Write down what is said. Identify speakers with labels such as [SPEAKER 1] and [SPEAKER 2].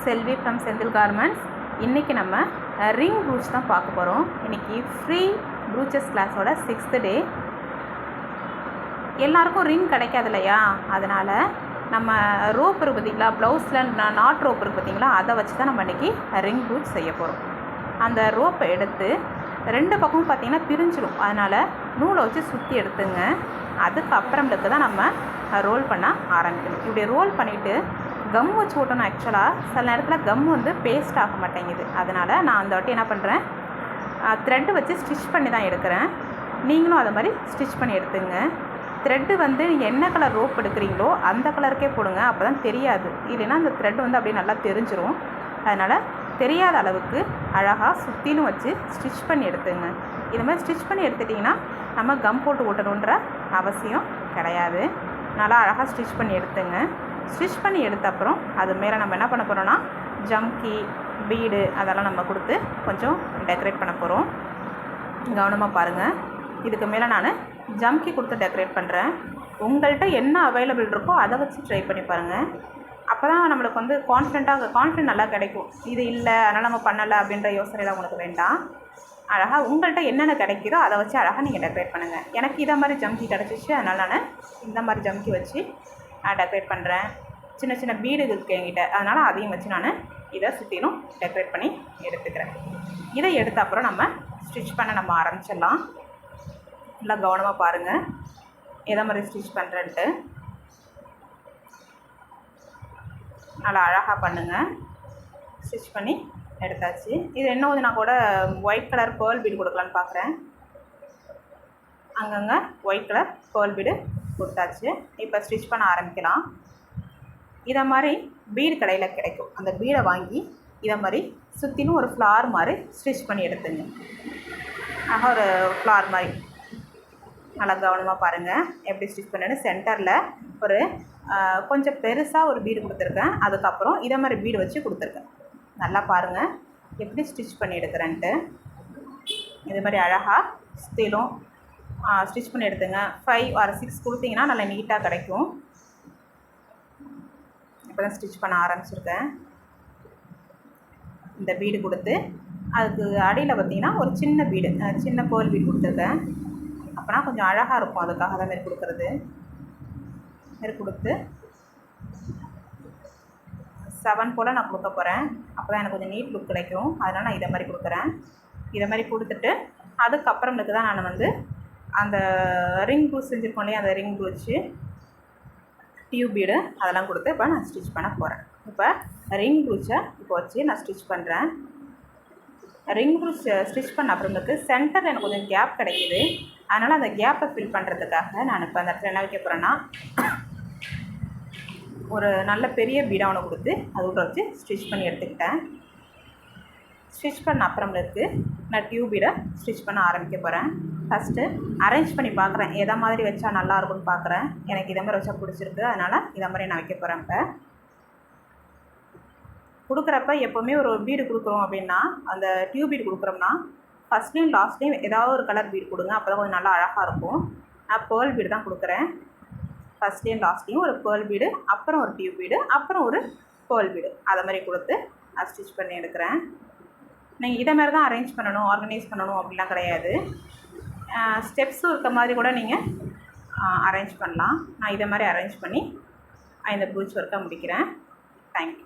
[SPEAKER 1] Selvi from Senthil garments. இன்றைக்கி நம்ம ring brooch தான் பார்க்க போகிறோம். இன்றைக்கி ஃப்ரீ ப்ரூச்சஸ் கிளாஸோட 6th டே. எல்லாருக்கும் ரிங் கிடைக்காது இல்லையா, அதனால் நம்ம ரோப் இருக்குது பார்த்திங்களா, ப்ளவுஸில் நாட் ரோப் இருக்குது பார்த்திங்களா, அதை வச்சு தான் நம்ம இன்றைக்கி ரிங் ப்ரூச் செய்ய போகிறோம். அந்த ரோப்பை எடுத்து 2 பக்கமும் பார்த்திங்கன்னா பிரிஞ்சிடும், அதனால் நூலை வச்சு சுற்றி எடுத்துங்க. அதுக்கப்புறமேலுக்கு தான் நம்ம ரோல் பண்ண ஆரம்பிக்கணும். இப்படி ரோல் பண்ணிவிட்டு கம் வச்சு ஓட்டணும். ஆக்சுவலாக சில நேரத்தில் கம் வந்து பேஸ்ட் ஆக மாட்டேங்குது, அதனால் நான் அந்த வாட்டி என்ன பண்ணுறேன், த்ரெட்டு வச்சு ஸ்டிச் பண்ணி தான் எடுக்கிறேன். நீங்களும் அதை மாதிரி ஸ்டிச் பண்ணி எடுத்துங்க. த்ரெட்டு வந்து நீங்கள் என்ன கலர் ரோப் எடுக்கிறீங்களோ அந்த கலருக்கே போடுங்க, அப்போ தான் தெரியாது. இல்லைன்னா அந்த த்ரெட் வந்து அப்படியே நல்லா தெரிஞ்சிரும். அதனால் தெரியாத அளவுக்கு அழகாக சுற்றிலும் வச்சு ஸ்டிச் பண்ணி எடுத்துங்க. இது மாதிரி ஸ்டிச் பண்ணி எடுத்துட்டிங்கன்னா நம்ம கம் போட்டு ஓட்டணுன்ற அவசியம் கிடையாது. நல்லா அழகாக ஸ்டிச் பண்ணி எடுத்துங்க. ஸ்டிச் பண்ணி எடுத்த அப்புறம் அது மேலே நம்ம என்ன பண்ண போகிறோன்னா ஜம்கி, பீடு அதெல்லாம் நம்ம கொடுத்து கொஞ்சம் டெக்கரேட் பண்ண போகிறோம். கவனமாக பாருங்கள். இதுக்கு மேலே நான் ஜம்கி கொடுத்து டெக்கரேட் பண்ணுறேன். உங்கள்கிட்ட என்ன அவைலபிள் இருக்கோ அதை வச்சு ட்ரை பண்ணி பாருங்கள். அப்போ தான் நம்மளுக்கு வந்து கான்ஃபிடென்ட் நல்லா கிடைக்கும். இது இல்லை அதனால் நம்ம பண்ணலை அப்படின்ற யோசனைலாம் உங்களுக்கு வேண்டாம். அழகாக உங்கள்கிட்ட என்னென்ன கிடைக்குதோ அதை வச்சு அழகாக நீங்கள் டெக்கரேட் பண்ணுங்கள். எனக்கு இதை மாதிரி ஜம்கி கிடச்சிச்சு, அதனால் நான் இந்த மாதிரி ஜம்கி வச்சு டெக்கரேட் பண்ணுறேன். சின்ன சின்ன பீடு இருக்குது என்கிட்ட, அதனால் அதையும் வச்சு நான் இதை சுற்றிலும் டெக்கரேட் பண்ணி எடுத்துக்கிறேன். இதை எடுத்த அப்புறம் நம்ம ஸ்டிச் பண்ண நம்ம ஆரம்பிச்சிடலாம். நல்லா கவனமாக பாருங்கள் எதை மாதிரி ஸ்டிச் பண்ணுறேன்ட்டு. நல்லா அழகாக பண்ணுங்கள். ஸ்டிச் பண்ணி எடுத்தாச்சு. இது என்ன வந்து நான் கூட ஒயிட் கலர் பேர்ல் பீடு கொடுக்கலான்னு பார்க்குறேன். அங்கங்கே ஒயிட் கலர் பேர்ல் பீடு கொடுத்தாச்சு. இப்போ ஸ்டிச் பண்ண ஆரம்பிக்கலாம். இதை மாதிரி பீடு கடையில் கிடைக்கும், அந்த பீடை வாங்கி இதை மாதிரி சுற்றிலும் ஒரு ஃப்ளார் மாதிரி ஸ்டிச் பண்ணி எடுத்துங்க. ஒரு ஃப்ளார் மாதிரி நல்லா கவனமாக பாருங்கள் எப்படி ஸ்டிச் பண்ணுன்னு. சென்டரில் ஒரு கொஞ்சம் பெருசாக ஒரு பீடு கொடுத்துருக்கேன். அதுக்கப்புறம் இதை மாதிரி பீடு வச்சு கொடுத்துருக்கேன். நல்லா பாருங்கள் எப்படி ஸ்டிச் பண்ணி எடுக்கிறேன்ட்டு. இது மாதிரி அழகாக சுற்றிலும் ஸ்டிச் பண்ணி எடுத்துங்க. 5 or 6 கொடுத்தீங்கன்னா நல்லா நீட்டாக கிடைக்கும். இப்போ தான் ஸ்டிச் பண்ண ஆரம்பிச்சிருக்கேன். இந்த பீடு கொடுத்து அதுக்கு அடியில் பார்த்திங்கன்னா ஒரு சின்ன பீடு, சின்ன பேர்ல் பீடு கொடுத்துருக்கேன். அப்போனா கொஞ்சம் அழகாக இருக்கும், அதுக்காக தான் மாரி கொடுக்குறது. மாரி கொடுத்து 7 போல் நான் கொடுக்க போகிறேன். அப்போ தான் எனக்கு கொஞ்சம் நீட் லுக் கிடைக்கும், அதனால் நான் இதை மாதிரி கொடுக்குறேன். இதை மாதிரி கொடுத்துட்டு அதுக்கப்புறமேட்டுக்கு தான் நான் வந்து அந்த ரிங் ப்ரூச் செஞ்சுருக்கோம் இல்லையா, அந்த ரிங் ப்ரூச்சு, டியூப் பீடு அதெல்லாம் கொடுத்து இப்போ நான் ஸ்டிச் பண்ண போகிறேன். இப்போ ரிங் ப்ரூச்சை இப்போ வச்சு நான் ஸ்டிச் பண்ணுறேன். ரிங் ப்ரூச் ஸ்டிச் பண்ண அப்புறமேட்டு சென்டரில் எனக்கு கொஞ்சம் கேப் கிடைக்கிது, அதனால் அந்த கேப்பை ஃபில் பண்ணுறதுக்காக நான் இப்போ அந்த இடத்துல என்ன வைக்க போகிறேன்னா ஒரு நல்ல பெரிய பீடாக ஒன்று கொடுத்து அது உள்ள வச்சு ஸ்டிச் பண்ணி எடுத்துக்கிட்டேன். ஸ்டிச் பண்ண அப்புறமேட்டு நான் டியூப் பீடை ஸ்டிச் பண்ண ஆரம்பிக்க போகிறேன். ஃபஸ்ட்டு அரேஞ்ச் பண்ணி பார்க்குறேன் எதை மாதிரி வச்சா நல்லாயிருக்குன்னு பார்க்குறேன். எனக்கு இதை மாதிரி வச்சா பிடிச்சிருக்கு, அதனால் இதை மாதிரி நான் வைக்க போகிறேன். இப்போ கொடுக்குறப்ப எப்போவுமே ஒரு பீடு கொடுக்குறோம் அப்படின்னா, அந்த டியூப் பீடு கொடுக்குறோம்னா ஃபஸ்ட்லேயும் லாஸ்ட்லேயும் ஏதாவது ஒரு கலர் பீடு கொடுங்க, அப்போ தான் கொஞ்சம் நல்லா அழகாக இருக்கும். நான் பேர்ல் பீடு தான் கொடுக்குறேன். ஃபஸ்ட்லேயும் லாஸ்ட்லேயும் ஒரு பேர்ல் பீடு, அப்புறம் ஒரு டியூப் பீடு, அப்புறம் ஒரு பேர்ல் பீடு, அதை மாதிரி கொடுத்து நான் ஸ்டிச் பண்ணி எடுக்கிறேன். நீங்கள் இதை மாதிரி தான் அரேஞ்ச் பண்ணணும், ஆர்கனைஸ் பண்ணணும் அப்படிலாம் கிடையாது. ஸ்டெப்ஸும் இருக்க மாதிரி கூட நீங்கள் அரேஞ்ச் பண்ணலாம். நான் இதை மாதிரி அரேஞ்ச் பண்ணி இந்த ப்ரூச் ஒர்க்கை முடிக்கிறேன். தேங்க்யூ.